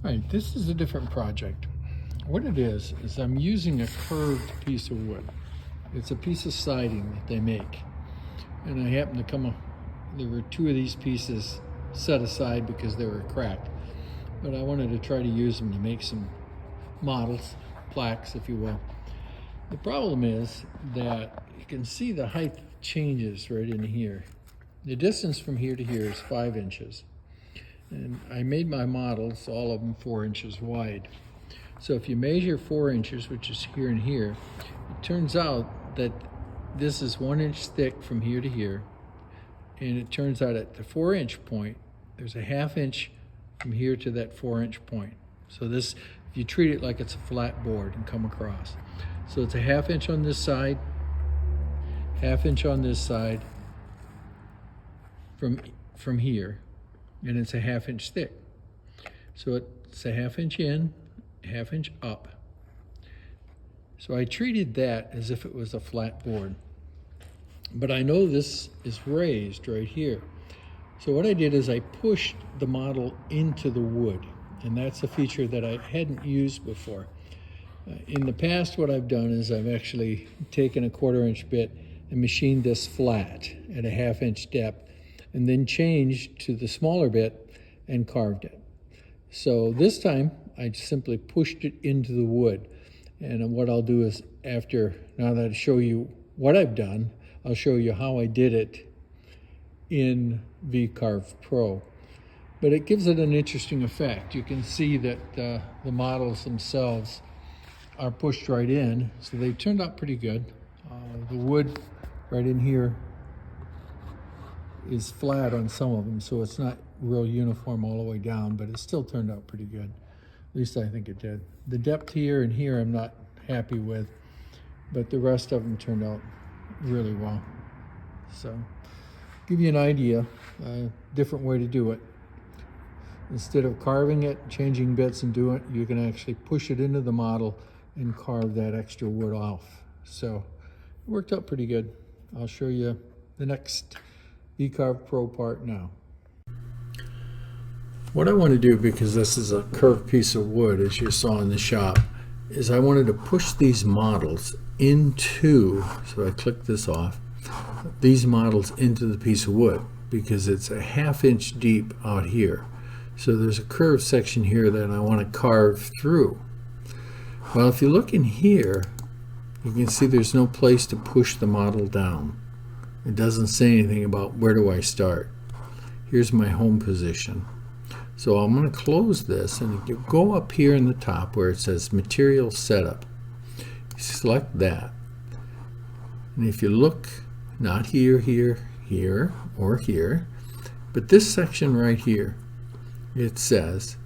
Right, this is a different project. What it is I'm using a curved piece of wood. It's a piece of siding that they make. And I happened to there were two of these pieces set aside because they were cracked. But I wanted to try to use them to make some models, plaques, if you will. The problem is that you can see the height changes right in here. The distance from here to here is 5 inches. And I made my models, all of them 4 inches wide. So if you measure 4 inches, which is here and here, it turns out that this is 1 inch thick from here to here. And it turns out at the 4-inch point, there's a 1/2 inch from here to that 4-inch point. So this, if you treat it like it's a flat board and come across. So it's a 1/2 inch on this side, 1/2 inch on this side from here, and it's a 1/2 inch thick. So it's a 1/2 inch in, 1/2 inch up. So I treated that as if it was a flat board. But I know this is raised right here. So what I did is I pushed the model into the wood, and that's a feature that I hadn't used before. In the past, what I've done is I've actually taken a 1/4 inch bit and machined this flat at a 1/2 inch depth, and then changed to the smaller bit and carved it. So this time I simply pushed it into the wood. And what I'll do is now that I show you what I've done, I'll show you how I did it in Vcarve Pro. But it gives it an interesting effect. You can see that the models themselves are pushed right in, so they turned out pretty good. The wood right in here is flat on some of them, so it's not real uniform all the way down, but it still turned out pretty good. At least I think it did. The depth here and here I'm not happy with, but the rest of them turned out really well. So, give you an idea, a different way to do it. Instead of carving it, changing bits and doing it, you can actually push it into the model and carve that extra wood off. So, it worked out pretty good. I'll show you the next Vcarve Pro part now. What I want to do, because this is a curved piece of wood, as you saw in the shop, is I wanted to push these models into, so I click this off, these models into the piece of wood, because it's a 1/2 inch deep out here. So there's a curved section here that I want to carve through. Well, if you look in here, you can see there's no place to push the model down. It doesn't say anything about where do I start. Here's my home position. So I'm going to close this, and you go up here in the top where it says Material Setup. You select that. And if you look, not here, here, here, or here, but this section right here, it says,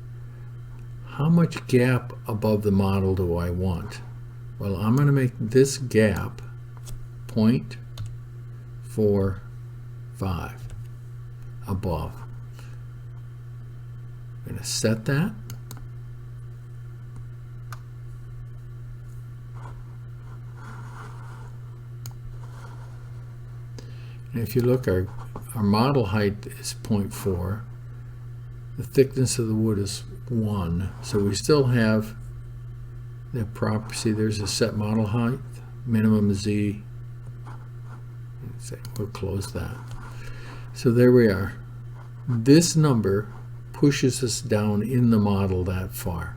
how much gap above the model do I want? Well, I'm going to make this gap 0.45 above. I'm going to set that. And if you look, our model height is 0.4. The thickness of the wood is 1. So we still have the proper, see there's a set model height, minimum Z. We'll close that. So there we are. This number pushes us down in the model that far.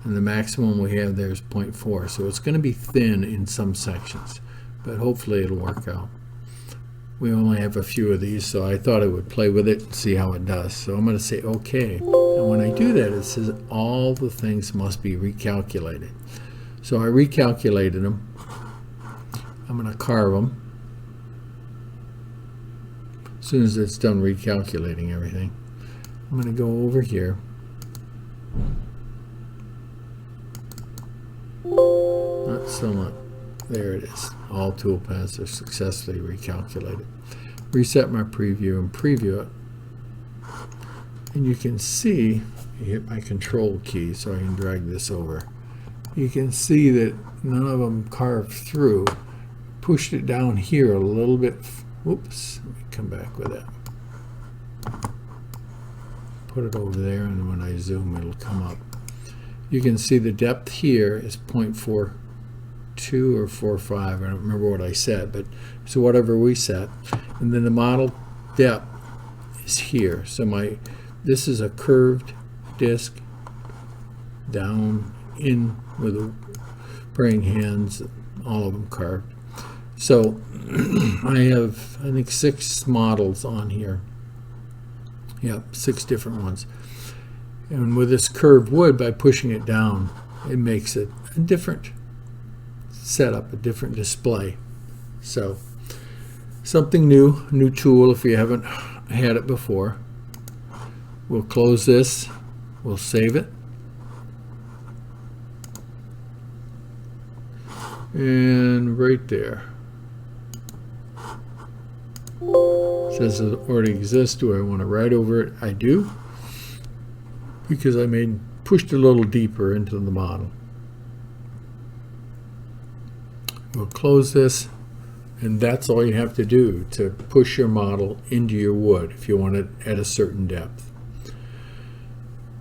And the maximum we have there is 0.4. So it's going to be thin in some sections, but hopefully it'll work out. We only have a few of these, so I thought I would play with it and see how it does. So I'm going to say OK. And when I do that, it says all the things must be recalculated. So I recalculated them. I'm going to carve them. As soon as it's done recalculating everything, I'm going to go over here. Not so much. There it is. All toolpaths are successfully recalculated. Reset my preview and preview it. And you can see, you hit my control key so I can drag this over. You can see that none of them carved through. Pushed it down here a little bit. Whoops, let me come back with that. put it over there, and when I zoom, it'll come up. You can see the depth here is 0.42 or 0.45. I don't remember what I said, but so whatever we set. And then the model depth is here. So this is a curved disc down in with the praying hands, all of them carved. So I have, I think, 6 models on here. Yep, 6 different ones. And with this curved wood, by pushing it down, it makes it a different setup, a different display. So something new tool if you haven't had it before. We'll close this, we'll save it. And right there. It says it already exists. Do I want to write over it? I do, because I pushed a little deeper into the model. We'll close this, and that's all you have to do to push your model into your wood if you want it at a certain depth.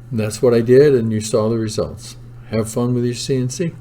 And that's what I did, and you saw the results. Have fun with your CNC.